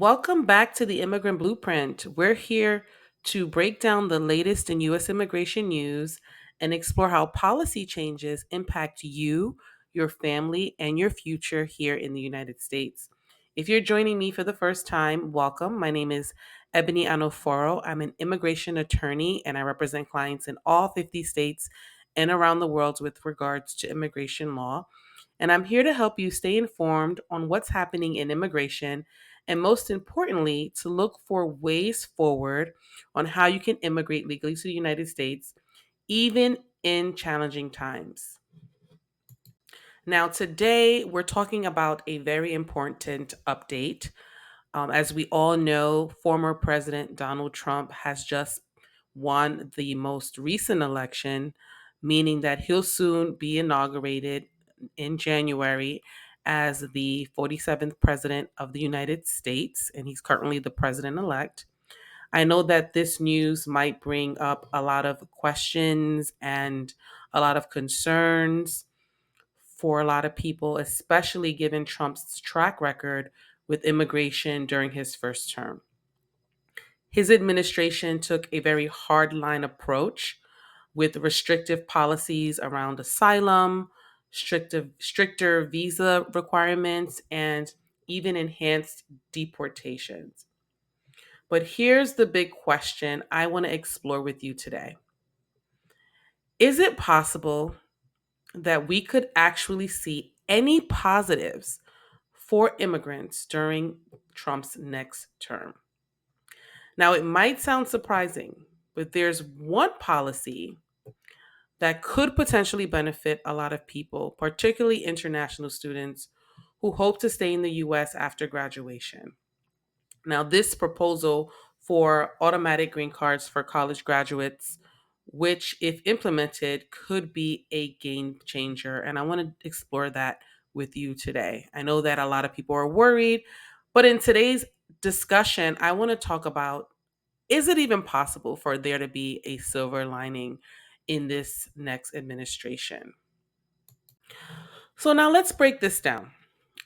Welcome back to the Immigrant Blueprint. We're here to break down the latest in U.S. immigration news and explore how policy changes impact you, your family, and your future here in the United States. If you're joining me for the first time, welcome. My name is Ebony Anoforo. I'm an immigration attorney and I represent clients in all 50 states and around the world with regards to immigration law. And I'm here to help you stay informed on what's happening in immigration and, most importantly, to look for ways forward on how you can immigrate legally to the United States, even in challenging times. Now, today we're talking about a very important update. As we all know, former President Donald Trump has just won the most recent election, meaning that he'll soon be inaugurated in January as the 47th President of the United States, and he's currently the President elect. I know that this news might bring up a lot of questions and a lot of concerns for a lot of people, especially given Trump's track record with immigration during his first term. His administration took a very hardline approach with restrictive policies around asylum, stricter visa requirements, and even enhanced deportations. But here's the big question I want to explore with you today. Is it possible that we could actually see any positives for immigrants during Trump's next term? Now, it might sound surprising, but there's one policy that could potentially benefit a lot of people, particularly international students who hope to stay in the US after graduation. Now, this proposal for automatic green cards for college graduates, which, if implemented, could be a game changer. And I want to explore that with you today. I know that a lot of people are worried, but in today's discussion, I want to talk about, is it even possible for there to be a silver lining in this next administration? So now let's break this down.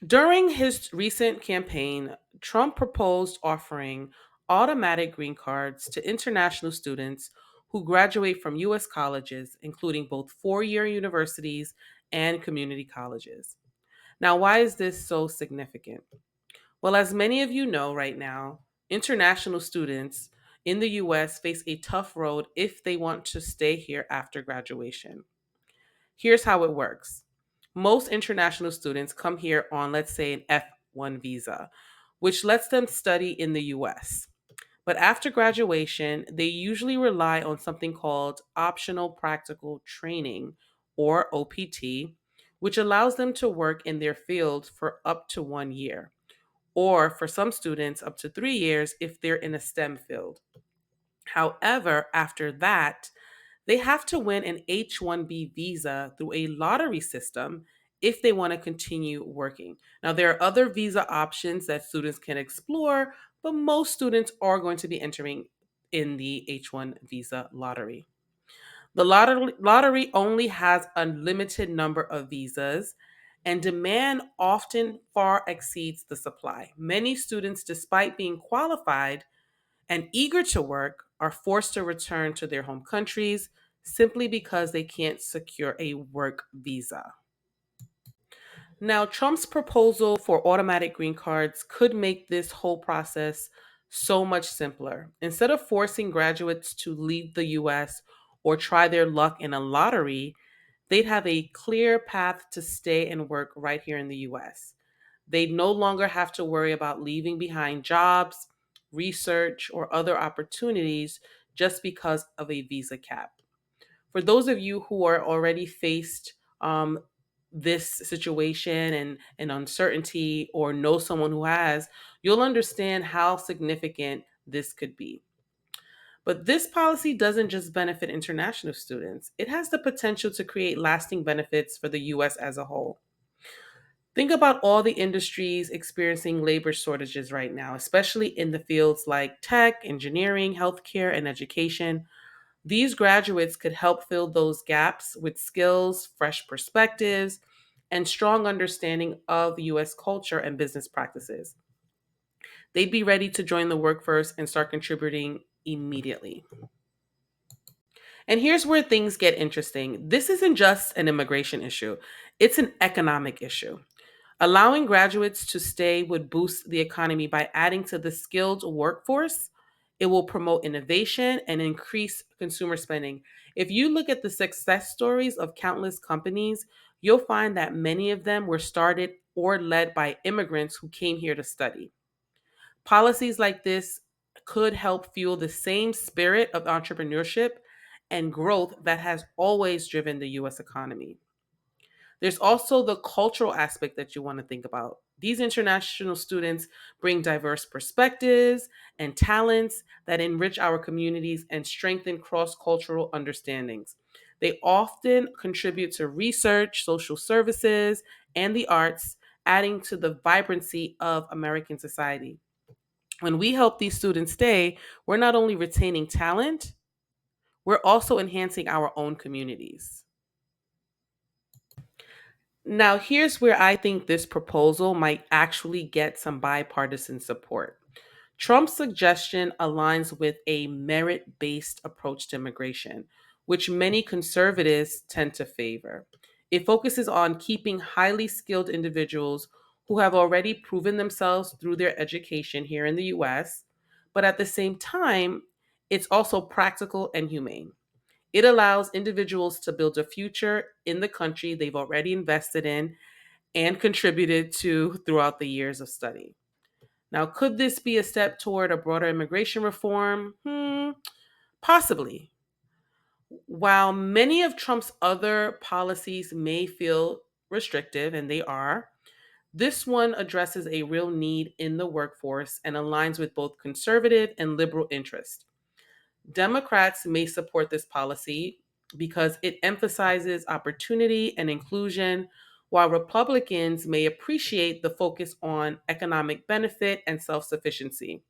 During his recent campaign, Trump proposed offering automatic green cards to international students who graduate from U.S. colleges, including both four-year universities and community colleges. Now, why is this so significant? Well, as many of you know right now, international students in the US face a tough road if they want to stay here after graduation. Here's how it works. Most international students come here on, let's say, an F1 visa, which lets them study in the US. But after graduation, they usually rely on something called optional practical training, or OPT, which allows them to work in their field for up to 1 year, or for some students, up to 3 years if they're in a STEM field. However, after that, they have to win an H-1B visa through a lottery system if they want to continue working. Now, there are other visa options that students can explore, but most students are going to be entering in the H-1 visa lottery. The lottery only has a limited number of visas, and demand often far exceeds the supply. Many students, despite being qualified and eager to work, are forced to return to their home countries simply because they can't secure a work visa. Now, Trump's proposal for automatic green cards could make this whole process so much simpler. Instead of forcing graduates to leave the US or try their luck in a lottery, they'd have a clear path to stay and work right here in the US. They'd no longer have to worry about leaving behind jobs, research, or other opportunities just because of a visa cap. For those of you who are already faced this situation and uncertainty, or know someone who has, you'll understand how significant this could be. But this policy doesn't just benefit international students, it has the potential to create lasting benefits for the US as a whole. Think about all the industries experiencing labor shortages right now, especially in the fields like tech, engineering, healthcare, and education. These graduates could help fill those gaps with skills, fresh perspectives, and strong understanding of US culture and business practices. they'd be ready to join the workforce and start contributing immediately. And here's where things get interesting. This isn't just an immigration issue, it's an economic issue. Allowing graduates to stay would boost the economy by adding to the skilled workforce. It will promote innovation and increase consumer spending. If you look at the success stories of countless companies, you'll find that many of them were started or led by immigrants who came here to study. Policies like this could help fuel the same spirit of entrepreneurship and growth that has always driven the US economy. There's also the cultural aspect that you want to think about. These international students bring diverse perspectives and talents that enrich our communities and strengthen cross cultural understandings. They often contribute to research, social services, and the arts, adding to the vibrancy of American society. When we help these students stay, we're not only retaining talent, we're also enhancing our own communities. Now, here's where I think this proposal might actually get some bipartisan support. Trump's suggestion aligns with a merit based approach to immigration, which many conservatives tend to favor. It focuses on keeping highly skilled individuals who have already proven themselves through their education here in the US, but at the same time, it's also practical and humane. It allows individuals to build a future in the country they've already invested in and contributed to throughout the years of study. Now, could this be a step toward a broader immigration reform? Possibly. While many of Trump's other policies may feel restrictive, and they are, this one addresses a real need in the workforce and aligns with both conservative and liberal interests. Democrats may support this policy because it emphasizes opportunity and inclusion, while Republicans may appreciate the focus on economic benefit and self sufficiency.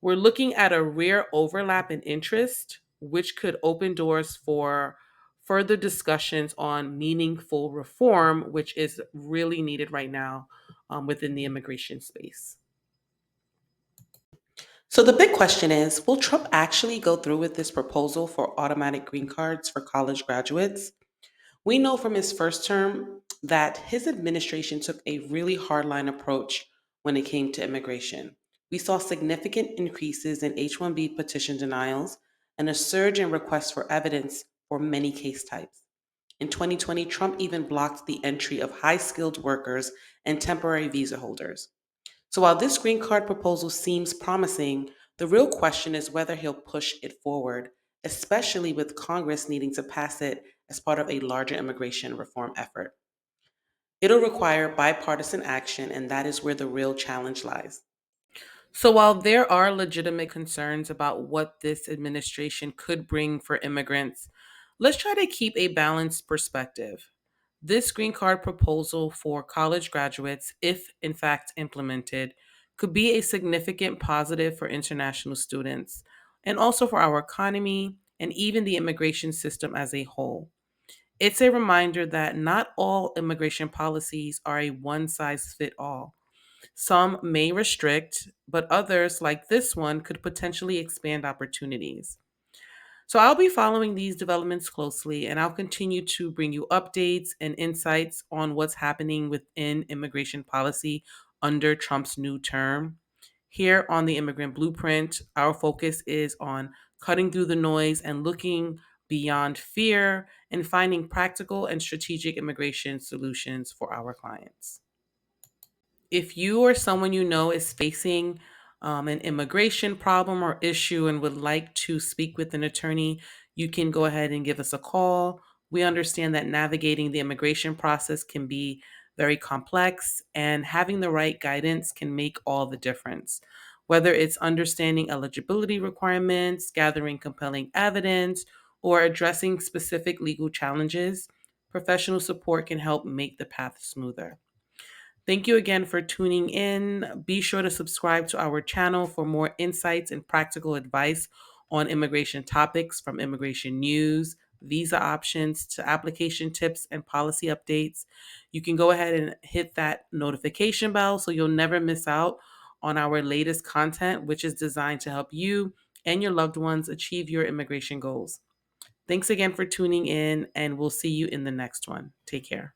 We're looking at a rare overlap in interest, which could open doors for further discussions on meaningful reform, which is really needed right now within the immigration space. So the big question is, will Trump actually go through with this proposal for automatic green cards for college graduates? We know from his first term that his administration took a really hardline approach when it came to immigration. We saw significant increases in H 1B petition denials and a surge in requests for evidence for many case types. In 2020, Trump even blocked the entry of high skilled workers and temporary visa holders. So while this green card proposal seems promising, the real question is whether he'll push it forward, especially with Congress needing to pass it as part of a larger immigration reform effort. It'll require bipartisan action, and that is where the real challenge lies. So while there are legitimate concerns about what this administration could bring for immigrants, let's try to keep a balanced perspective. This green card proposal for college graduates, if in fact implemented, could be a significant positive for international students and also for our economy and even the immigration system as a whole. It's a reminder that not all immigration policies are a one size fit all. Some may restrict, but others, like this one, could potentially expand opportunities. So I'll be following these developments closely and I'll continue to bring you updates and insights on what's happening within immigration policy under Trump's new term. Here on the Immigrant Blueprint, our focus is on cutting through the noise and looking beyond fear and finding practical and strategic immigration solutions for our clients. If you or someone you know is facing an immigration problem or issue and would like to speak with an attorney, you can go ahead and give us a call. We understand that navigating the immigration process can be very complex, and having the right guidance can make all the difference. Whether it's understanding eligibility requirements, gathering compelling evidence, or addressing specific legal challenges, professional support can help make the path smoother. Thank you again for tuning in. Be sure to subscribe to our channel for more insights and practical advice on immigration topics, from immigration news, visa options, to application tips and policy updates. You can go ahead and hit that notification bell so you'll never miss out on our latest content, which is designed to help you and your loved ones achieve your immigration goals. Thanks again for tuning in, and we'll see you in the next one. Take care.